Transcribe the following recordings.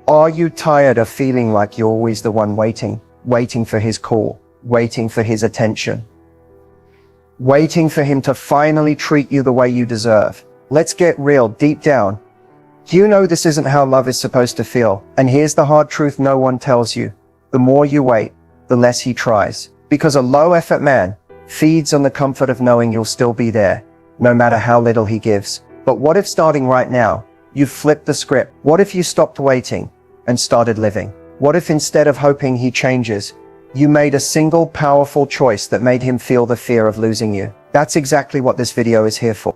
Are you tired of feeling like you're always the one waiting for his call, waiting for his attention, waiting for him to finally treat you the way you deserve? Let's get real deep down. You know this isn't how love is supposed to feel. And here's the hard truth no one tells you. The more you wait, the less he tries. Because a low-effort man feeds on the comfort of knowing you'll still be there, no matter how little he gives. But what if starting right now, you flipped the script? What if you stopped waiting and started living? What if instead of hoping he changes, you made a single powerful choice that made him feel the fear of losing you? That's exactly what this video is here for.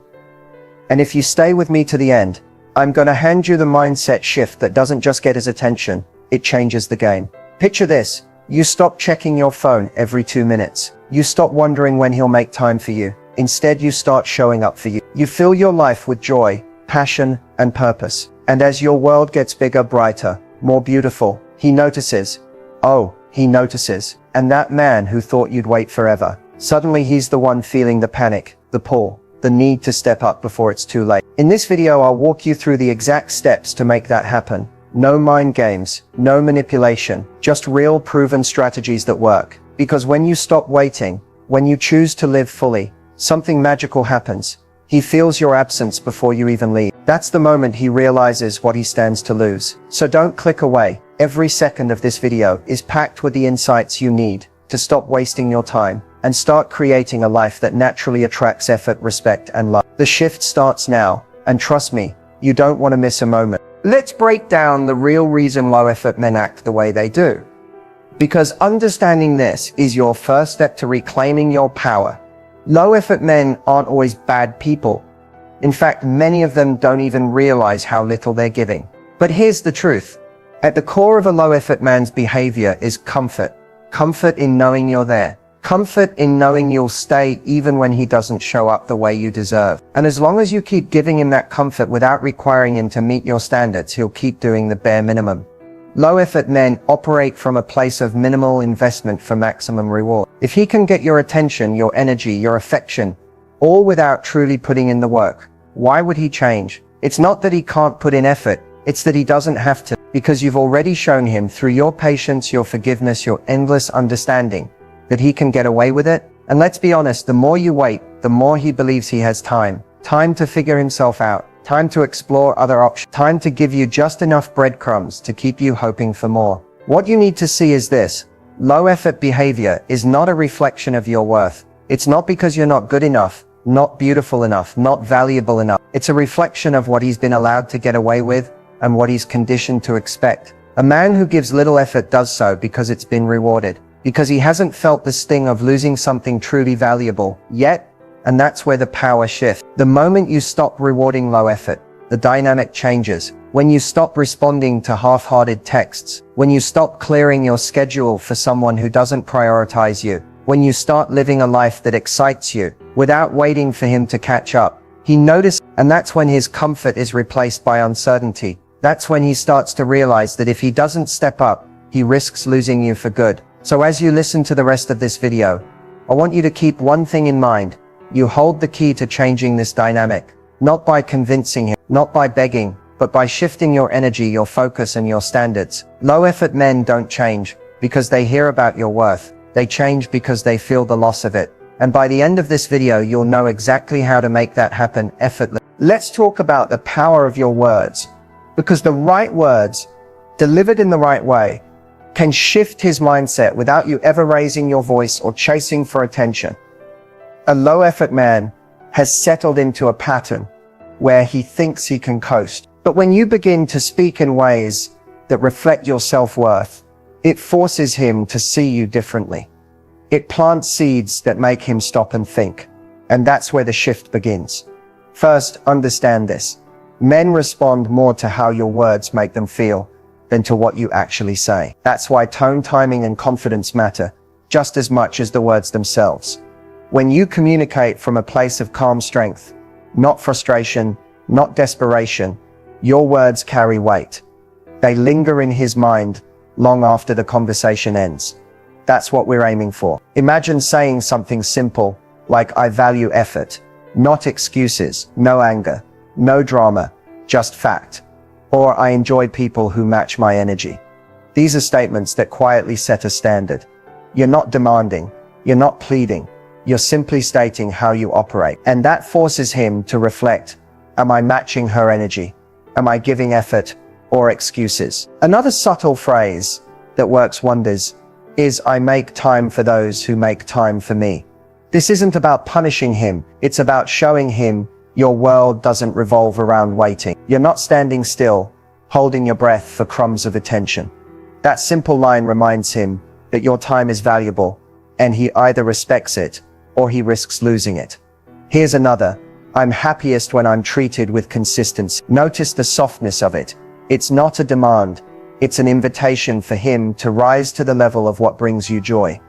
And if you stay with me to the end, I'm gonna hand you the mindset shift that doesn't just get his attention, it changes the game. Picture this. You stop checking your phone every 2 minutes. You stop wondering when he'll make time for you. Instead, you start showing up for you. You fill your life with joy, passion, and purpose. And as your world gets bigger, brighter, more beautiful, he notices. Oh, he notices. And that man who thought you'd wait forever, suddenly he's the one feeling the panic, the pull, the need to step up before it's too late. In this video, I'll walk you through the exact steps to make that happen. No mind games, no manipulation, just real proven strategies that work. Because when you stop waiting, when you choose to live fully, something magical happens. He feels your absence before you even leave. That's the moment he realizes what he stands to lose. So don't click away. Every second of this video is packed with the insights you need to stop wasting your time and start creating a life that naturally attracts effort, respect, and love. The shift starts now, and trust me, you don't want to miss a moment. Let's break down the real reason low-effort men act the way they do. Because understanding this is your first step to reclaiming your power. Low-effort men aren't always bad people. In fact, many of them don't even realize how little they're giving. But here's the truth. At the core of a low-effort man's behavior is comfort. Comfort in knowing you're there. Comfort in knowing you'll stay even when he doesn't show up the way you deserve. And as long as you keep giving him that comfort without requiring him to meet your standards, he'll keep doing the bare minimum. Low-effort men operate from a place of minimal investment for maximum reward. If he can get your attention, your energy, your affection, all without truly putting in the work, why would he change? It's not that he can't put in effort, it's that he doesn't have to, because you've already shown him through your patience, your forgiveness, your endless understanding, that he can get away with it. And let's be honest, the more you wait, the more he believes he has time. Time to figure himself out. Time to explore other options. Time to give you just enough breadcrumbs to keep you hoping for more. What you need to see is this. Low-effort behavior is not a reflection of your worth. It's not because you're not good enough, not beautiful enough, not valuable enough. It's a reflection of what he's been allowed to get away with and what he's conditioned to expect. A man who gives little effort does so because it's been rewarded. Because he hasn't felt the sting of losing something truly valuable yet, and that's where the power shifts. The moment you stop rewarding low effort, the dynamic changes. When you stop responding to half-hearted texts, when you stop clearing your schedule for someone who doesn't prioritize you, when you start living a life that excites you, without waiting for him to catch up, he notices, and that's when his comfort is replaced by uncertainty. That's when he starts to realize that if he doesn't step up, he risks losing you for good. So as you listen to the rest of this video, I want you to keep one thing in mind. You hold the key to changing this dynamic, not by convincing him, not by begging, but by shifting your energy, your focus, and your standards. Low-effort men don't change because they hear about your worth. They change because they feel the loss of it. And by the end of this video, you'll know exactly how to make that happen effortlessly. Let's talk about the power of your words, because the right words, delivered in the right way, can shift his mindset without you ever raising your voice or chasing for attention. A low-effort man has settled into a pattern where he thinks he can coast. But when you begin to speak in ways that reflect your self-worth, it forces him to see you differently. It plants seeds that make him stop and think. And that's where the shift begins. First, understand this. Men respond more to how your words make them feel than to what you actually say. That's why tone, timing, and confidence matter just as much as the words themselves. When you communicate from a place of calm strength, not frustration, not desperation, your words carry weight. They linger in his mind long after the conversation ends. That's what we're aiming for. Imagine saying something simple like, I value effort, not excuses, no anger, no drama, just fact. or I enjoy people who match my energy. These are statements that quietly set a standard. You're not demanding, you're not pleading, you're simply stating how you operate. And that forces him to reflect, am I matching her energy? Am I giving effort or excuses? Another subtle phrase that works wonders is I make time for those who make time for me. This isn't about punishing him, it's about showing him your world doesn't revolve around waiting. You're not standing still, holding your breath for crumbs of attention. That simple line reminds him that your time is valuable, and he either respects it or he risks losing it. Here's another. I'm happiest when I'm treated with consistency. Notice the softness of it. It's not a demand. It's an invitation for him to rise to the level of what brings you joy.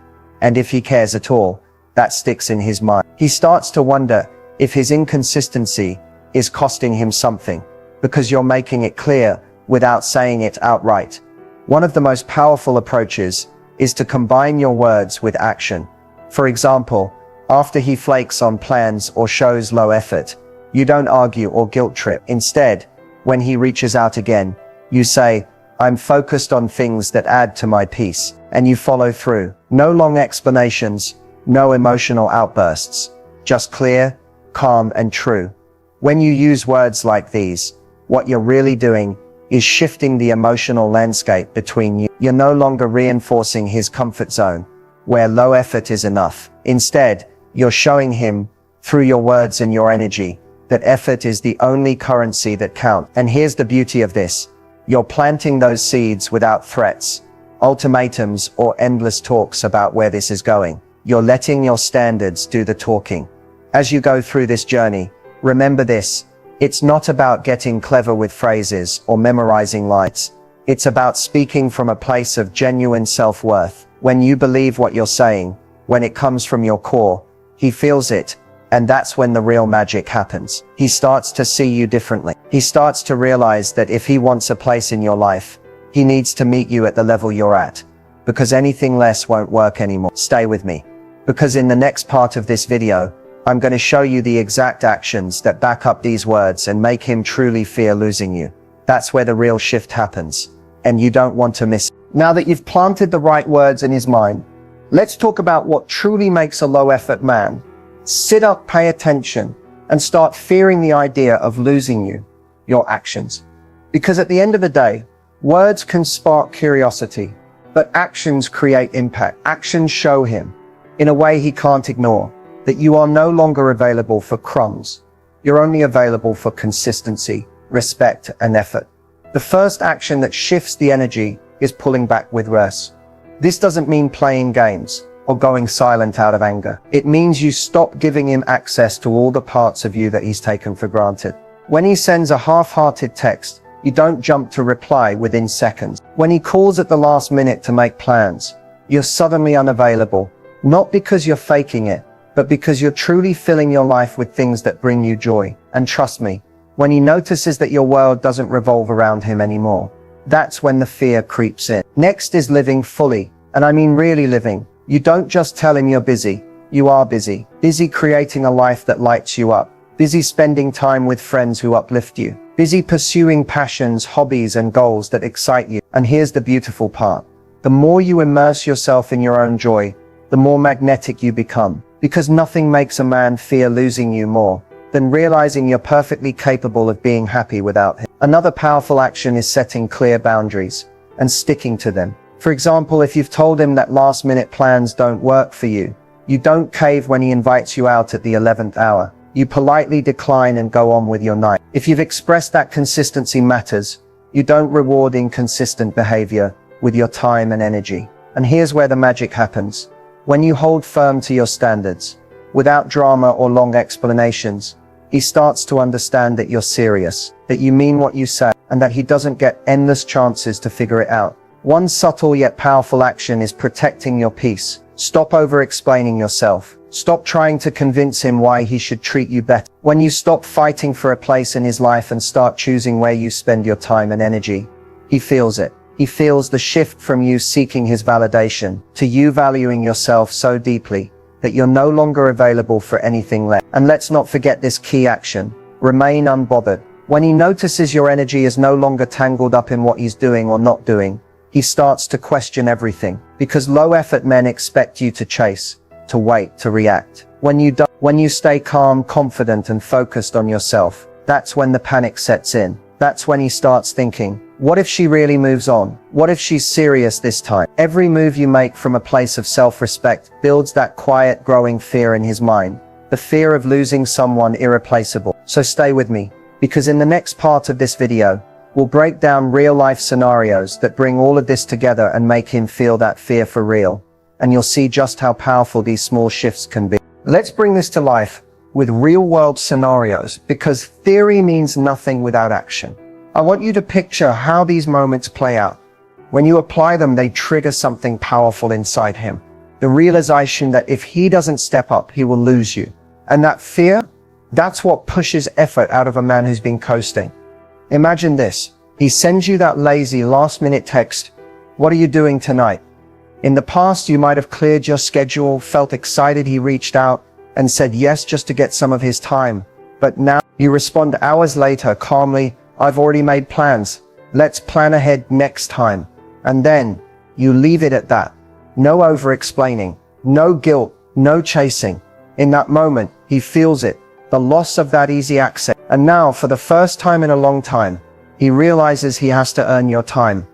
And if he cares at all, that sticks in his mind. He starts to wonder if his inconsistency is costing him something, because you're making it clear without saying it outright. One of the most powerful approaches is to combine your words with action. For example, after he flakes on plans or shows low effort, you don't argue or guilt trip. Instead, when he reaches out again, you say, I'm focused on things that add to my peace, and you follow through. No long explanations, no emotional outbursts, just clear, calm, and true. When you use words like these, what you're really doing is shifting the emotional landscape between you. You're no longer reinforcing his comfort zone, where low effort is enough. Instead, you're showing him, through your words and your energy, that effort is the only currency that counts. And here's the beauty of this. You're planting those seeds without threats, ultimatums, or endless talks about where this is going. You're letting your standards do the talking. As you go through this journey, remember this. It's not about getting clever with phrases or memorizing lines. It's about speaking from a place of genuine self-worth. When you believe what you're saying, when it comes from your core, he feels it, and that's when the real magic happens. He starts to see you differently. He starts to realize that if he wants a place in your life, he needs to meet you at the level you're at, because anything less won't work anymore. Stay with me, because in the next part of this video, I'm going to show you the exact actions that back up these words and make him truly fear losing you. That's where the real shift happens, and you don't want to miss it. Now that you've planted the right words in his mind, let's talk about what truly makes a low-effort man. Sit up, pay attention, and start fearing the idea of losing you, your actions. Because at the end of the day, words can spark curiosity, but actions create impact. Actions show him, in a way he can't ignore, that you are no longer available for crumbs. You're only available for consistency, respect, and effort. The first action that shifts the energy is pulling back with rest. This doesn't mean playing games or going silent out of anger. It means you stop giving him access to all the parts of you that he's taken for granted. When he sends a half-hearted text, you don't jump to reply within seconds. When he calls at the last minute to make plans, you're suddenly unavailable, not because you're faking it, but because you're truly filling your life with things that bring you joy. And trust me, when he notices that your world doesn't revolve around him anymore, that's when the fear creeps in. Next is living fully, and I mean really living. You don't just tell him you're busy, you are busy. Busy creating a life that lights you up. Busy spending time with friends who uplift you. Busy pursuing passions, hobbies, and goals that excite you. And here's the beautiful part. The more you immerse yourself in your own joy, the more magnetic you become. Because nothing makes a man fear losing you more than realizing you're perfectly capable of being happy without him. Another powerful action is setting clear boundaries and sticking to them. For example, if you've told him that last-minute plans don't work for you, you don't cave when he invites you out at the 11th hour. You politely decline and go on with your night. If you've expressed that consistency matters, you don't reward inconsistent behavior with your time and energy. And here's where the magic happens. When you hold firm to your standards, without drama or long explanations, he starts to understand that you're serious, that you mean what you say, and that he doesn't get endless chances to figure it out. One subtle yet powerful action is protecting your peace. Stop over-explaining yourself. Stop trying to convince him why he should treat you better. When you stop fighting for a place in his life and start choosing where you spend your time and energy, he feels it. He feels the shift from you seeking his validation to you valuing yourself so deeply that you're no longer available for anything less. And let's not forget this key action. Remain unbothered. When he notices your energy is no longer tangled up in what he's doing or not doing, he starts to question everything, because low-effort men expect you to chase, to wait, to react. When you stay calm, confident, and focused on yourself, that's when the panic sets in. That's when he starts thinking, what if she really moves on? What if she's serious this time? Every move you make from a place of self-respect builds that quiet, growing fear in his mind. The fear of losing someone irreplaceable. So stay with me, because in the next part of this video, we'll break down real-life scenarios that bring all of this together and make him feel that fear for real. And you'll see just how powerful these small shifts can be. Let's bring this to life with real-world scenarios, because theory means nothing without action. I want you to picture how these moments play out. When you apply them, they trigger something powerful inside him. The realization that if he doesn't step up, he will lose you. And that fear, that's what pushes effort out of a man who's been coasting. Imagine this. He sends you that lazy last-minute text. What are you doing tonight? In the past, you might have cleared your schedule, felt excited he reached out, and said yes just to get some of his time. But now you respond hours later calmly, I've already made plans. Let's plan ahead next time. And then you leave it at that. No over-explaining, no guilt, no chasing. In that moment, he feels it, the loss of that easy access. And now, for the first time in a long time, he realizes he has to earn your time.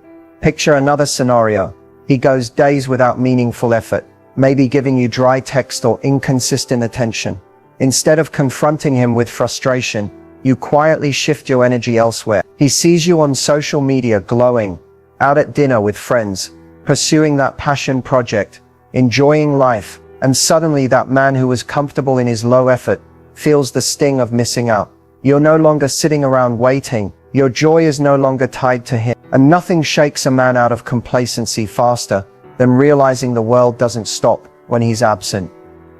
Picture another scenario. He goes days without meaningful effort, maybe giving you dry text or inconsistent attention. Instead of confronting him with frustration, you quietly shift your energy elsewhere. He sees you on social media glowing, out at dinner with friends, pursuing that passion project, enjoying life, and suddenly that man who was comfortable in his low effort feels the sting of missing out. You're no longer sitting around waiting. Your joy is no longer tied to him. And nothing shakes a man out of complacency faster than realizing the world doesn't stop when he's absent.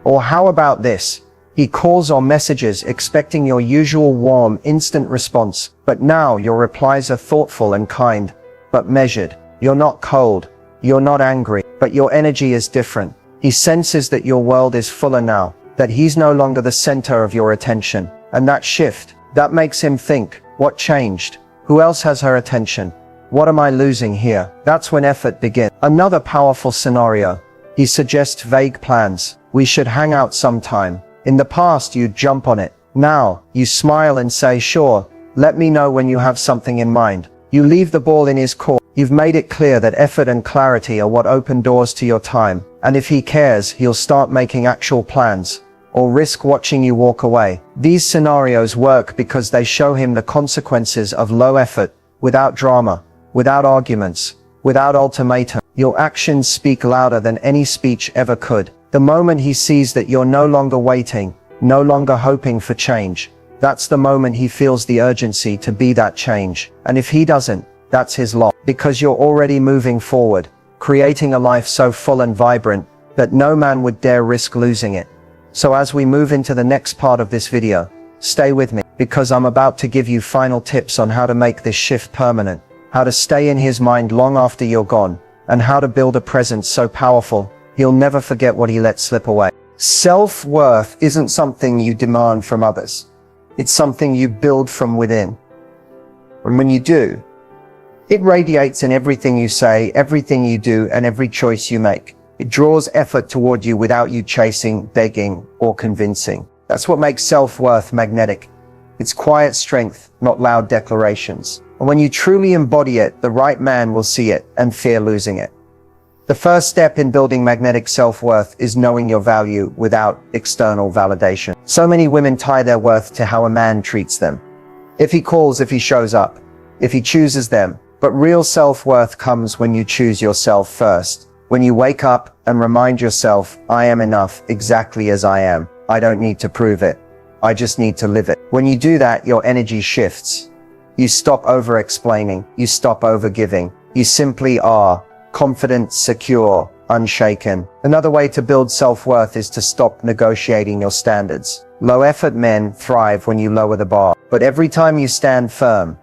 Or how about this? He calls or messages expecting your usual warm, instant response, but now your replies are thoughtful and kind, but measured. You're not cold, you're not angry, but your energy is different. He senses that your world is fuller now, that he's no longer the center of your attention. And that shift, that makes him think, what changed? Who else has her attention? What am I losing here? That's when effort begins. Another powerful scenario. He suggests vague plans. We should hang out sometime. In the past, you'd jump on it. Now, you smile and say, sure, let me know when you have something in mind. You leave the ball in his court. You've made it clear that effort and clarity are what open doors to your time. And if he cares, he'll start making actual plans, or risk watching you walk away. These scenarios work because they show him the consequences of low effort, without drama, without arguments, without ultimatum. Your actions speak louder than any speech ever could. The moment he sees that you're no longer waiting, no longer hoping for change, that's the moment he feels the urgency to be that change. And if he doesn't, that's his loss, because you're already moving forward, creating a life so full and vibrant that no man would dare risk losing it. So as we move into the next part of this video, stay with me, because I'm about to give you final tips on how to make this shift permanent, how to stay in his mind long after you're gone, and how to build a presence so powerful he'll never forget what he let slip away. Self-worth isn't something you demand from others. It's something you build from within. And when you do, it radiates in everything you say, everything you do, and every choice you make. It draws effort toward you without you chasing, begging, or convincing. That's what makes self-worth magnetic. It's quiet strength, not loud declarations. And when you truly embody it, the right man will see it and fear losing it. The first step in building magnetic self-worth is knowing your value without external validation. So many women tie their worth to how a man treats them. If he calls, if he shows up, if he chooses them. But real self-worth comes when you choose yourself first. When you wake up and remind yourself, I am enough exactly as I am. I don't need to prove it. I just need to live it. When you do that, your energy shifts. You stop over-explaining. You stop over-giving. You simply are. Confident, secure, unshaken. Another way to build self-worth is to stop negotiating your standards. Low-effort men thrive when you lower the bar. But every time you stand firm,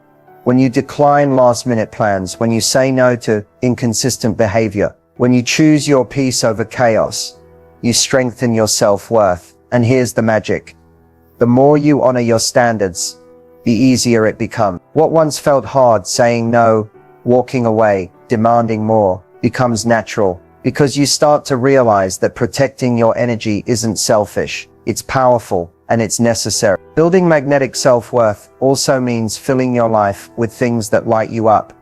when you decline last-minute plans, when you say no to inconsistent behavior, when you choose your peace over chaos, you strengthen your self-worth. And here's the magic. The more you honor your standards, the easier it becomes. What once felt hard, saying no, walking away, demanding more, becomes natural, because you start to realize that protecting your energy isn't selfish, it's powerful, and it's necessary. Building magnetic self-worth also means filling your life with things that light you up,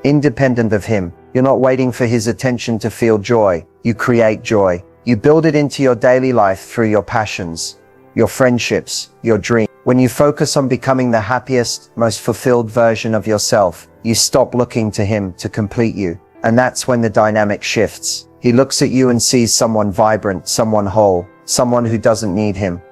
independent of him. You're not waiting for his attention to feel joy. You create joy. You build it into your daily life through your passions, your friendships, your dreams. When you focus on becoming the happiest, most fulfilled version of yourself, you stop looking to him to complete you. And that's when the dynamic shifts. He looks at you and sees someone vibrant, someone whole, someone who doesn't need him,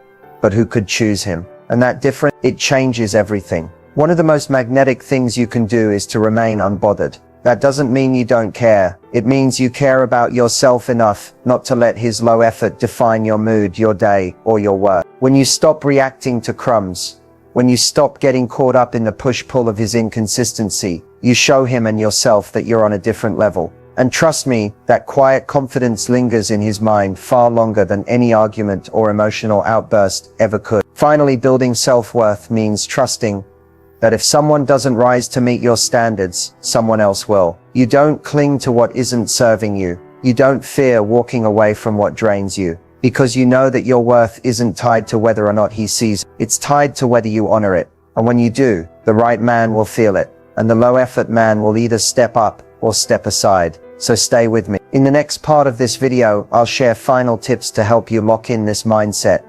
but who could choose him. And that difference, it changes everything. One of the most magnetic things you can do is to remain unbothered. That doesn't mean you don't care. It means you care about yourself enough not to let his low effort define your mood, your day, or your work. When you stop reacting to crumbs, when you stop getting caught up in the push-pull of his inconsistency, you show him and yourself that you're on a different level. And trust me, that quiet confidence lingers in his mind far longer than any argument or emotional outburst ever could. Finally, building self-worth means trusting that if someone doesn't rise to meet your standards, someone else will. You don't cling to what isn't serving you. You don't fear walking away from what drains you, because you know that your worth isn't tied to whether or not he sees it. It's tied to whether you honor it. And when you do, the right man will feel it, and the low-effort man will either step up or step aside. So stay with me. In the next part of this video, I'll share final tips to help you lock in this mindset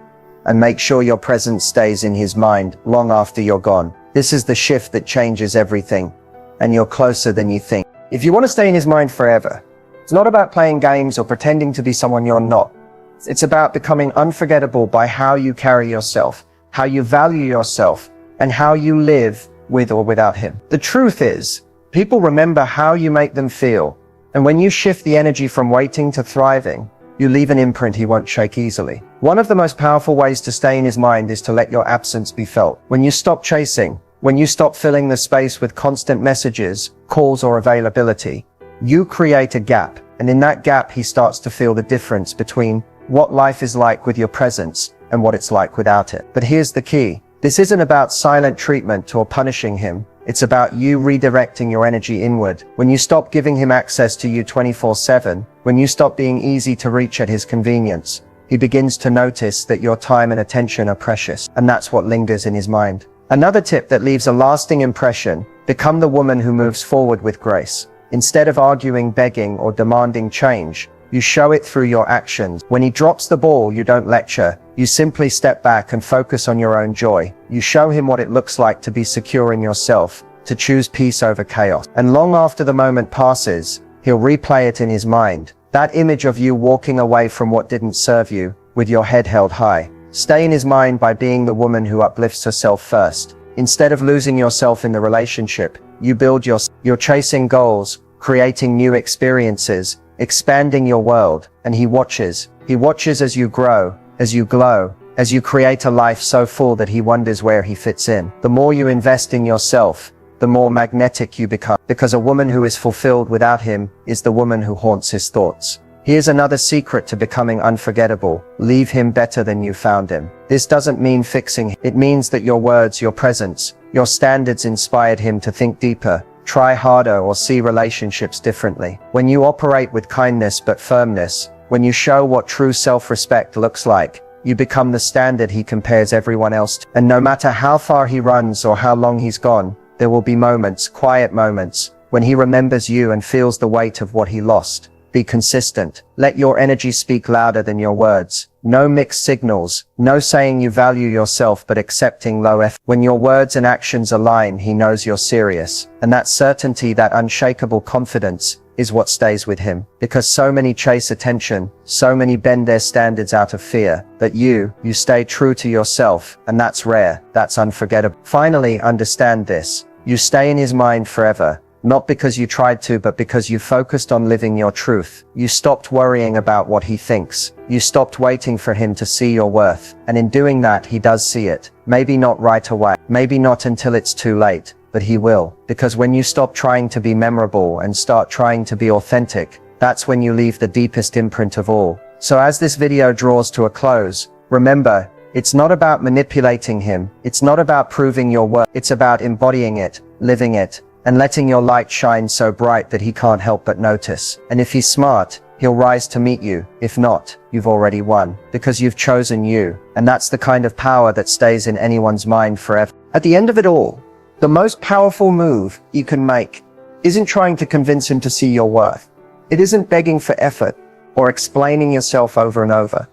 and make sure your presence stays in his mind long after you're gone. This is the shift that changes everything, and you're closer than you think. If you want to stay in his mind forever, it's not about playing games or pretending to be someone you're not. It's about becoming unforgettable by how you carry yourself, how you value yourself, and how you live with or without him. The truth is, people remember how you make them feel, and when you shift the energy from waiting to thriving, you leave an imprint he won't shake easily. One of the most powerful ways to stay in his mind is to let your absence be felt. When you stop chasing, when you stop filling the space with constant messages, calls, or availability, you create a gap. And in that gap, he starts to feel the difference between what life is like with your presence and what it's like without it. But here's the key. This isn't about silent treatment or punishing him. It's about you redirecting your energy inward. When you stop giving him access to you 24/7, when you stop being easy to reach at his convenience, he begins to notice that your time and attention are precious. And that's what lingers in his mind. Another tip that leaves a lasting impression: become the woman who moves forward with grace. Instead of arguing, begging, or demanding change, you show it through your actions. When he drops the ball, you don't lecture. You simply step back and focus on your own joy. You show him what it looks like to be secure in yourself, to choose peace over chaos. And long after the moment passes, he'll replay it in his mind. That image of you walking away from what didn't serve you, with your head held high. Stay in his mind by being the woman who uplifts herself first. Instead of losing yourself in the relationship, you build you're chasing goals, creating new experiences, expanding your world, and he watches. He watches as you grow, as you glow, as you create a life so full that he wonders where he fits in. The more you invest in yourself, the more magnetic you become, because a woman who is fulfilled without him is the woman who haunts his thoughts. Here's another secret to becoming unforgettable: leave him better than you found him. This doesn't mean fixing him. It means that your words, your presence, your standards inspired him to think deeper, try harder, or see relationships differently. When you operate with kindness but firmness, when you show what true self-respect looks like, you become the standard he compares everyone else to. And no matter how far he runs or how long he's gone, there will be moments, quiet moments, when he remembers you and feels the weight of what he lost. Be consistent. Let your energy speak louder than your words. No mixed signals. No saying you value yourself but accepting low effort. When your words and actions align, he knows you're serious. And that certainty, that unshakable confidence, is what stays with him. Because so many chase attention, so many bend their standards out of fear, that you stay true to yourself, and that's rare, that's unforgettable. Finally, understand this. You stay in his mind forever. Not because you tried to, but because you focused on living your truth. You stopped worrying about what he thinks. You stopped waiting for him to see your worth. And in doing that, he does see it. Maybe not right away. Maybe not until it's too late. But he will. Because when you stop trying to be memorable and start trying to be authentic, that's when you leave the deepest imprint of all. So as this video draws to a close, remember, It's not about manipulating him. It's not about proving your worth. It's about embodying it, living it, and letting your light shine so bright that he can't help but notice. And if he's smart, he'll rise to meet you. If not, you've already won, because you've chosen you. And that's the kind of power that stays in anyone's mind forever. At the end of it all, the most powerful move you can make isn't trying to convince him to see your worth. It isn't begging for effort or explaining yourself over and over.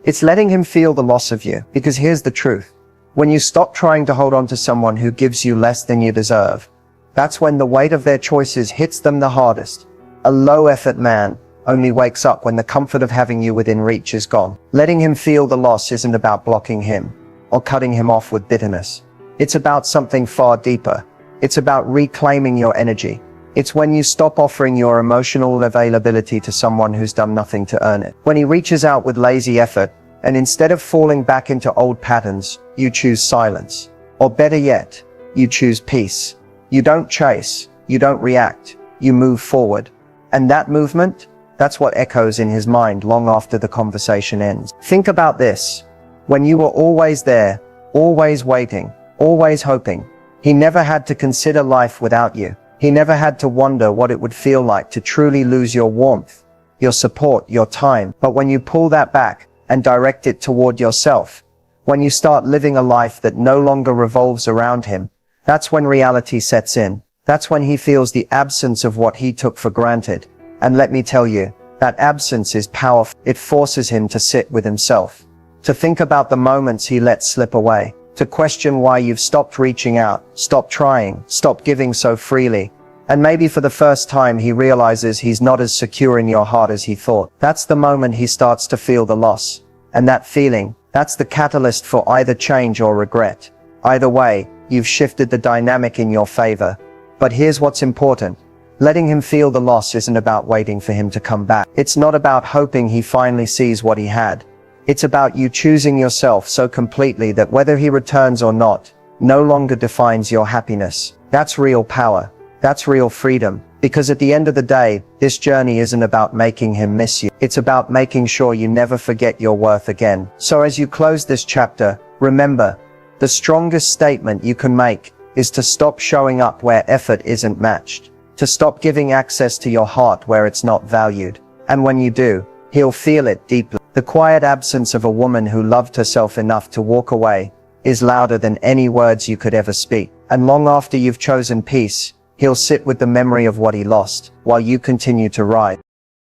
It's letting him feel the loss of you. Because here's the truth. When you stop trying to hold on to someone who gives you less than you deserve, that's when the weight of their choices hits them the hardest. A low-effort man only wakes up when the comfort of having you within reach is gone. Letting him feel the loss isn't about blocking him or cutting him off with bitterness. It's about something far deeper. It's about reclaiming your energy. It's when you stop offering your emotional availability to someone who's done nothing to earn it. When he reaches out with lazy effort, and instead of falling back into old patterns, you choose silence. Or better yet, you choose peace. You don't chase, you don't react, you move forward. And that movement, that's what echoes in his mind long after the conversation ends. Think about this. When you were always there, always waiting, always hoping, he never had to consider life without you. He never had to wonder what it would feel like to truly lose your warmth, your support, your time. But when you pull that back and direct it toward yourself, when you start living a life that no longer revolves around him, that's when reality sets in. That's when he feels the absence of what he took for granted. And let me tell you, that absence is powerful. It forces him to sit with himself, to think about the moments he let slip away, to question why you've stopped reaching out, stopped trying, stopped giving so freely. And maybe for the first time he realizes he's not as secure in your heart as he thought. That's the moment he starts to feel the loss. And that feeling, that's the catalyst for either change or regret. Either way, you've shifted the dynamic in your favor. But here's what's important. Letting him feel the loss isn't about waiting for him to come back. It's not about hoping he finally sees what he had. It's about you choosing yourself so completely that whether he returns or not, no longer defines your happiness. That's real power. That's real freedom. Because at the end of the day, this journey isn't about making him miss you. It's about making sure you never forget your worth again. So as you close this chapter, remember, the strongest statement you can make is to stop showing up where effort isn't matched. To stop giving access to your heart where it's not valued. And when you do, he'll feel it deeply. The quiet absence of a woman who loved herself enough to walk away is louder than any words you could ever speak. And long after you've chosen peace, he'll sit with the memory of what he lost while you continue to rise.